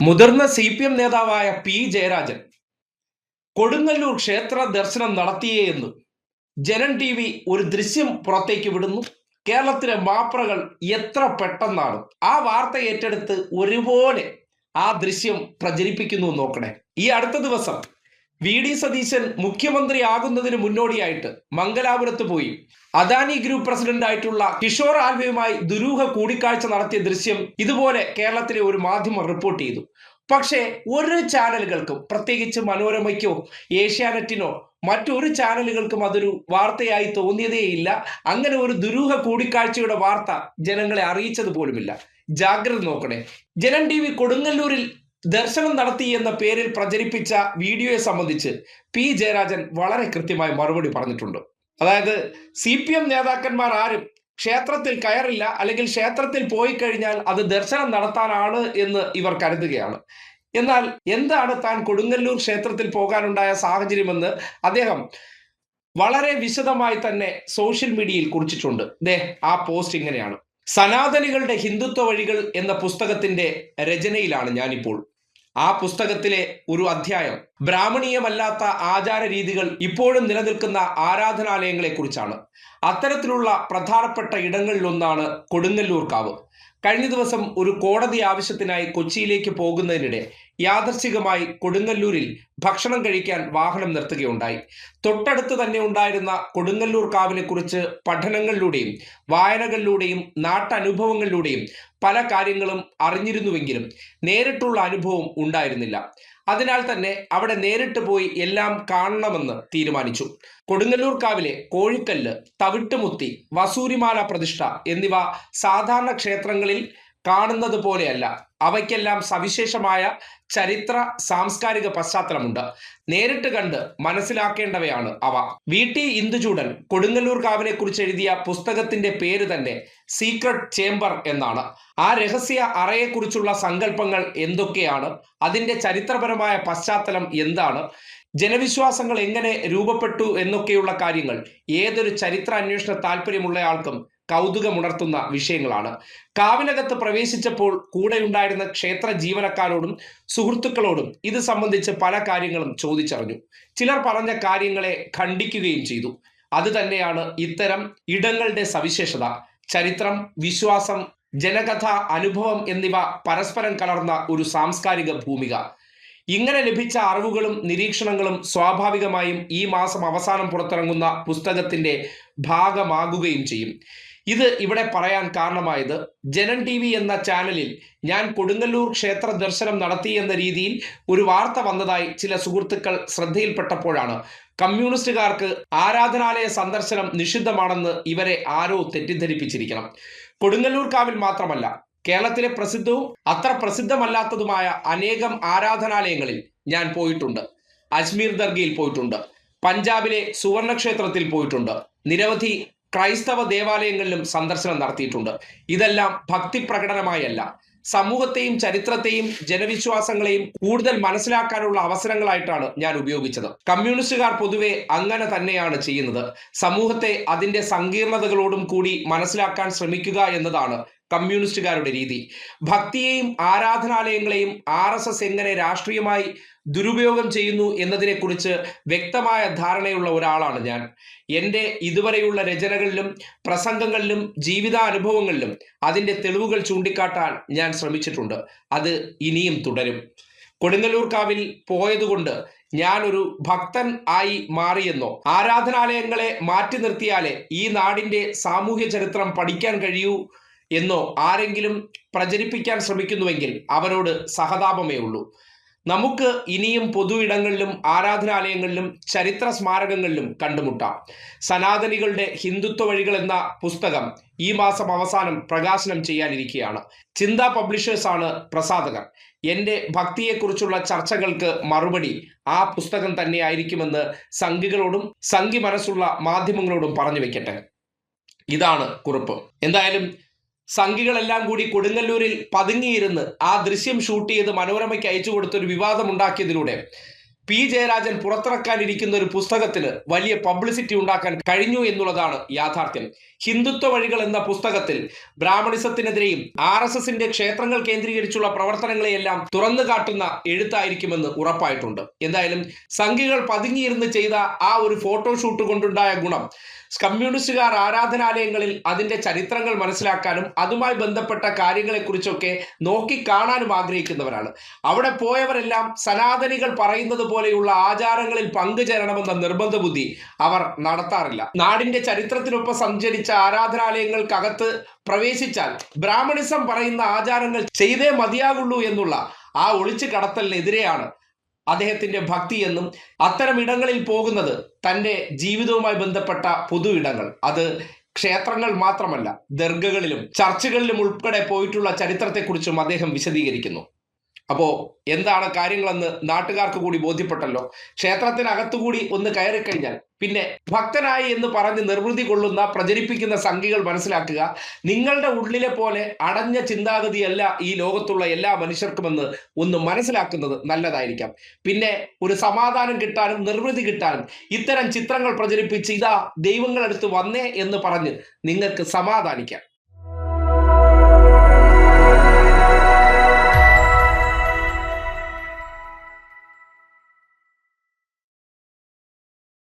മുതിർന്ന CPM നേതാവായ P Jayarajan Kodungallur ക്ഷേത്ര ദർശനം നടത്തിയേ എന്ന് ജനം TV ഒരു ദൃശ്യം പുറത്തേക്ക് വിടുന്നു. കേരളത്തിലെ മാപ്രകൾ എത്ര പെട്ടെന്നാണ് ആ വാർത്ത ഏറ്റെടുത്ത് ഒരുപോലെ ആ ദൃശ്യം പ്രചരിപ്പിക്കുന്നു നോക്കണേ. ഈ അടുത്ത ദിവസം VD സതീശൻ മുഖ്യമന്ത്രിയാകുന്നതിന് മുന്നോടിയായിട്ട് മംഗലാപുരത്ത് പോയി അദാനി ഗ്രൂപ്പ് പ്രസിഡന്റ് ആയിട്ടുള്ള കിഷോർ ആൽവയുമായി ദുരൂഹ കൂടിക്കാഴ്ച നടത്തിയ ദൃശ്യം ഇതുപോലെ കേരളത്തിലെ ഒരു മാധ്യമം റിപ്പോർട്ട് ചെയ്തു. പക്ഷേ ഒരു ചാനലുകൾക്കും, പ്രത്യേകിച്ച് മനോരമയ്ക്കോ ഏഷ്യാനെറ്റിനോ മറ്റൊരു ചാനലുകൾക്കും അതൊരു വാർത്തയായി തോന്നിയതേയില്ല. അങ്ങനെ ഒരു ദുരൂഹ കൂടിക്കാഴ്ചയുടെ വാർത്ത ജനങ്ങളെ അറിയിച്ചത് പോലുമില്ല. ജാഗ്രത നോക്കണേ. ജനം TV കൊടുങ്ങല്ലൂരിൽ ദർശനം നടത്തി എന്ന പേരിൽ പ്രചരിപ്പിച്ച വീഡിയോയെ സംബന്ധിച്ച് പി ജയരാജൻ വളരെ കൃത്യമായി മറുപടി പറഞ്ഞിട്ടുണ്ട്. അതായത് CPM നേതാക്കന്മാർ ആരും ക്ഷേത്രത്തിൽ കയറില്ല, അല്ലെങ്കിൽ ക്ഷേത്രത്തിൽ പോയി കഴിഞ്ഞാൽ അത് ദർശനം നടത്താനാണ് എന്ന് ഇവർ കരുതുകയാണ്. എന്നാൽ എന്താണ് താൻ കൊടുങ്ങല്ലൂർ ക്ഷേത്രത്തിൽ പോകാനുണ്ടായ സാഹചര്യമെന്ന് അദ്ദേഹം വളരെ വിശദമായി തന്നെ സോഷ്യൽ മീഡിയയിൽ കുറിച്ചിട്ടുണ്ട്. ആ പോസ്റ്റ് ഇങ്ങനെയാണ്: സനാതനികളുടെ ഹിന്ദുത്വ വഴികൾ എന്ന പുസ്തകത്തിന്റെ രചനയിലാണ് ഞാനിപ്പോൾ. ആ പുസ്തകത്തിലെ ഒരു അധ്യായം ബ്രാഹ്മണീയമല്ലാത്ത ആചാര രീതികൾ ഇപ്പോഴും നിലനിൽക്കുന്ന ആരാധനാലയങ്ങളെ കുറിച്ചാണ്. അത്തരത്തിലുള്ള പ്രധാനപ്പെട്ട ഇടങ്ങളിലൊന്നാണ് കൊടുങ്ങല്ലൂർ കാവ്. കഴിഞ്ഞ ദിവസം ഒരു കോടതി ആവശ്യത്തിനായി കൊച്ചിയിലേക്ക് പോകുന്നതിനിടെ യാദർച്ഛികമായി കൊടുങ്ങല്ലൂരിൽ ഭക്ഷണം കഴിക്കാൻ വാഹനം നിർത്തുകയുണ്ടായി. തൊട്ടടുത്ത് തന്നെ ഉണ്ടായിരുന്ന കൊടുങ്ങല്ലൂർ കാവിനെ കുറിച്ച് പഠനങ്ങളിലൂടെയും വായനകളിലൂടെയും നാട്ടനുഭവങ്ങളിലൂടെയും പല കാര്യങ്ങളും അറിഞ്ഞിരുന്നുവെങ്കിലും നേരിട്ടുള്ള അനുഭവം ഉണ്ടായിരുന്നില്ല. അതിനാൽ തന്നെ അവിടെ നേരിട്ട് പോയി എല്ലാം കാണണമെന്ന് തീരുമാനിച്ചു. കൊടുങ്ങല്ലൂർ കാവിലെ കോഴിക്കല്ല്, തവിട്ടുമുത്തി, വസൂരിമാല പ്രതിഷ്ഠ എന്നിവ സാധാരണ ക്ഷേത്രങ്ങളിൽ കാണുന്നത് പോലെയല്ല. അവയ്ക്കെല്ലാം സവിശേഷമായ ചരിത്ര സാംസ്കാരിക പശ്ചാത്തലമുണ്ട്. നേരിട്ട് കണ്ട് മനസ്സിലാക്കേണ്ടവയാണ് അവ. VT ഇന്ദുചൂടൻ കൊടുങ്ങല്ലൂർ കാവിനെ കുറിച്ച് എഴുതിയ പുസ്തകത്തിന്റെ പേര് തന്നെ സീക്രട്ട് ചേംബർ എന്നാണ്. ആ രഹസ്യ അറയെക്കുറിച്ചുള്ള സങ്കല്പങ്ങൾ എന്തൊക്കെയാണ്, അതിന്റെ ചരിത്രപരമായ പശ്ചാത്തലം എന്താണ്, ജനവിശ്വാസങ്ങൾ എങ്ങനെ രൂപപ്പെട്ടു എന്നൊക്കെയുള്ള കാര്യങ്ങൾ ഏതൊരു ചരിത്ര അന്വേഷണ താല്പര്യമുള്ളയാൾക്കും കൗതുകമുണർത്തുന്ന വിഷയങ്ങളാണ്. കാവിനകത്ത് പ്രവേശിച്ചപ്പോൾ കൂടെയുണ്ടായിരുന്ന ക്ഷേത്ര ജീവനക്കാരോടും സുഹൃത്തുക്കളോടും ഇത് സംബന്ധിച്ച് പല കാര്യങ്ങളും ചോദിച്ചറിഞ്ഞു. ചിലർ പറഞ്ഞ കാര്യങ്ങളെ ഖണ്ഡിക്കുകയും ചെയ്തു. അത് തന്നെയാണ് ഇത്തരം ഇടങ്ങളുടെ സവിശേഷത. ചരിത്രം, വിശ്വാസം, ജനകഥ, അനുഭവം എന്നിവ പരസ്പരം കലർന്ന ഒരു സാംസ്കാരിക ഭൂമിക. ഇങ്ങനെ ലഭിച്ച അറിവുകളും നിരീക്ഷണങ്ങളും സ്വാഭാവികമായും ഈ മാസം അവസാനം പുറത്തിറങ്ങുന്ന പുസ്തകത്തിന്റെ ഭാഗമാകുകയും ചെയ്യും. ഇത് ഇവിടെ പറയാൻ കാരണമായത് ജനം TV എന്ന ചാനലിൽ ഞാൻ കൊടുങ്ങല്ലൂർ ക്ഷേത്ര ദർശനം നടത്തി എന്ന രീതിയിൽ ഒരു വാർത്ത വന്നതായി ചില സുഹൃത്തുക്കൾ ശ്രദ്ധയിൽപ്പെട്ടപ്പോഴാണ്. കമ്മ്യൂണിസ്റ്റുകാർക്ക് ആരാധനാലയ സന്ദർശനം നിഷിദ്ധമാണെന്ന് ഇവരെ ആരോ തെറ്റിദ്ധരിപ്പിച്ചിരിക്കണം. കൊടുങ്ങല്ലൂർ കാവിൽ മാത്രമല്ല, കേരളത്തിലെ പ്രസിദ്ധവും അത്ര പ്രസിദ്ധമല്ലാത്തതുമായ അനേകം ആരാധനാലയങ്ങളിൽ ഞാൻ പോയിട്ടുണ്ട്. അജ്മീർ ദർഗയിൽ പോയിട്ടുണ്ട്, പഞ്ചാബിലെ സുവർണക്ഷേത്രത്തിൽ പോയിട്ടുണ്ട്, നിരവധി ക്രൈസ്തവ ദേവാലയങ്ങളിലും സന്ദർശനം നടത്തിയിട്ടുണ്ട്. ഇതെല്ലാം ഭക്തി പ്രകടനമായല്ല, സമൂഹത്തെയും ചരിത്രത്തെയും ജനവിശ്വാസങ്ങളെയും കൂടുതൽ മനസ്സിലാക്കാനുള്ള അവസരങ്ങളായിട്ടാണ് ഞാൻ ഉപയോഗിച്ചത്. കമ്മ്യൂണിസ്റ്റുകാർ പൊതുവെ അങ്ങനെ തന്നെയാണ് ചെയ്യുന്നത്. സമൂഹത്തെ അതിന്റെ സങ്കീർണതകളോടും കൂടി മനസ്സിലാക്കാൻ ശ്രമിക്കുക എന്നതാണ് കമ്മ്യൂണിസ്റ്റുകാരുടെ രീതി. ഭക്തിയെയും ആരാധനാലയങ്ങളെയും RSS എങ്ങനെ രാഷ്ട്രീയമായി ദുരുപയോഗം ചെയ്യുന്നു എന്നതിനെക്കുറിച്ച് വ്യക്തമായ ധാരണയുള്ള ഒരാളാണ് ഞാൻ. എൻ്റെ ഇതുവരെയുള്ള രചനകളിലും പ്രസംഗങ്ങളിലും ജീവിതാനുഭവങ്ങളിലും അതിൻ്റെ തെളിവുകൾ ചൂണ്ടിക്കാട്ടാൻ ഞാൻ ശ്രമിച്ചിട്ടുണ്ട്. അത് ഇനിയും തുടരും. കൊടുങ്ങല്ലൂർ കാവിൽ പോയതുകൊണ്ട് ഞാനൊരു ഭക്തൻ ആയി മാറിയെന്നോ, ആരാധനാലയങ്ങളെ മാറ്റി നിർത്തിയാലേ ഈ നാടിൻ്റെ സാമൂഹ്യ ചരിത്രം പഠിക്കാൻ കഴിയൂ എന്നോ ആരെങ്കിലും പ്രചരിപ്പിക്കാൻ ശ്രമിക്കുന്നുവെങ്കിൽ അവരോട് സഹതാപമേ ഉള്ളൂ. നമുക്ക് ഇനിയും പൊതു ഇടങ്ങളിലും ആരാധനാലയങ്ങളിലും ചരിത്ര സ്മാരകങ്ങളിലും കണ്ടുമുട്ടാം. സനാതനികളുടെ ഹിന്ദുത്വ വഴികൾ എന്ന പുസ്തകം ഈ മാസം അവസാനം പ്രകാശനം ചെയ്യാനിരിക്കുകയാണ്. ചിന്ത പബ്ലിഷേഴ്സാണ് പ്രസാധകർ. എൻ്റെ ഭക്തിയെക്കുറിച്ചുള്ള ചർച്ചകൾക്ക് മറുപടി ആ പുസ്തകം തന്നെയായിരിക്കുമെന്ന് സംഘികളോടും സംഘി മനസ്സുള്ള മാധ്യമങ്ങളോടും പറഞ്ഞു വെക്കട്ടെ. ഇതാണ് കുറിപ്പ്. എന്തായാലും സംഘികളെല്ലാം കൂടി കൊടുങ്ങല്ലൂരിൽ പതുങ്ങിയിരുന്ന് ആ ദൃശ്യം ഷൂട്ട് ചെയ്ത് മനോരമയ്ക്ക് അയച്ചു കൊടുത്തൊരു വിവാദം ഉണ്ടാക്കിയതിലൂടെ പി ജയരാജൻ പുറത്തിറക്കാനിരിക്കുന്ന ഒരു പുസ്തകത്തിന് വലിയ പബ്ലിസിറ്റി ഉണ്ടാക്കാൻ കഴിഞ്ഞു എന്നുള്ളതാണ് യാഥാർത്ഥ്യം. ഹിന്ദുത്വ വഴികൾ എന്ന പുസ്തകത്തിൽ ബ്രാഹ്മണിസത്തിനെതിരെയും RSSന്റെ ക്ഷേത്രങ്ങൾ കേന്ദ്രീകരിച്ചുള്ള പ്രവർത്തനങ്ങളെയെല്ലാം തുറന്നു കാട്ടുന്ന എഴുത്തായിരിക്കുമെന്ന് ഉറപ്പായിട്ടുണ്ട്. എന്തായാലും സംഘികൾ പതുങ്ങിയിരുന്ന് ചെയ്ത ആ ഒരു ഫോട്ടോഷൂട്ട് കൊണ്ടുണ്ടായ ഗുണം കമ്മ്യൂണിസ്റ്റുകാർ ആരാധനാലയങ്ങളിൽ അതിന്റെ ചരിത്രങ്ങൾ മനസ്സിലാക്കാനും അതുമായി ബന്ധപ്പെട്ട കാര്യങ്ങളെക്കുറിച്ചൊക്കെ നോക്കിക്കാണാനും ആഗ്രഹിക്കുന്നവരാണ്. അവിടെ പോയവരെല്ലാം സനാതനികൾ പറയുന്നത് പോലെയുള്ള ആചാരങ്ങളിൽ പങ്കുചേരണമെന്ന നിർബന്ധ ബുദ്ധി അവർ നടത്താറില്ല. നാടിന്റെ ചരിത്രത്തിനൊപ്പം സഞ്ചരിച്ച ആരാധനാലയങ്ങൾക്കകത്ത് പ്രവേശിച്ചാൽ ബ്രാഹ്മണിസം പറയുന്ന ആചാരങ്ങൾ ചെയ്തേ മതിയാകുള്ളൂ എന്നുള്ള ആ ഒളിച്ചു കടത്തലിനെതിരെയാണ് അദ്ദേഹത്തിന്റെ ഭക്തി എന്നും അത്തരം ഇടങ്ങളിൽ പോകുന്നത് തൻ്റെ ജീവിതവുമായി ബന്ധപ്പെട്ട പൊതു ഇടങ്ങൾ, അത് ക്ഷേത്രങ്ങൾ മാത്രമല്ല ദർഗകളിലും ചർച്ചുകളിലും ഉൾപ്പെടെ പോയിട്ടുള്ള ചരിത്രത്തെക്കുറിച്ചും അദ്ദേഹം വിശദീകരിക്കുന്നു. അപ്പോൾ എന്താണ് കാര്യങ്ങളെന്ന് നാട്ടുകാർക്ക് കൂടി ബോധ്യപ്പെട്ടല്ലോ. ക്ഷേത്രത്തിനകത്തുകൂടി ഒന്ന് കയറിക്കഴിഞ്ഞാൽ പിന്നെ ഭക്തനായി എന്ന് പറഞ്ഞ് നിർവൃതി കൊള്ളുന്ന പ്രചരിപ്പിക്കുന്ന സംഘികൾ മനസ്സിലാക്കുക, നിങ്ങളുടെ ഉള്ളിലെ പോലെ അടഞ്ഞ ചിന്താഗതിയല്ല ഈ ലോകത്തുള്ള എല്ലാ മനുഷ്യർക്കുമെന്ന് ഒന്ന് മനസ്സിലാക്കുന്നത് നല്ലതായിരിക്കാം. പിന്നെ ഒരു സമാധാനം കിട്ടാനും നിർവൃതി കിട്ടാനും ഇത്തരം ചിത്രങ്ങൾ പ്രചരിപ്പിച്ച് ഇതാ ദൈവങ്ങളടുത്ത് വന്നേ എന്ന് പറഞ്ഞ് നിങ്ങൾക്ക് സമാധാനിക്കാം.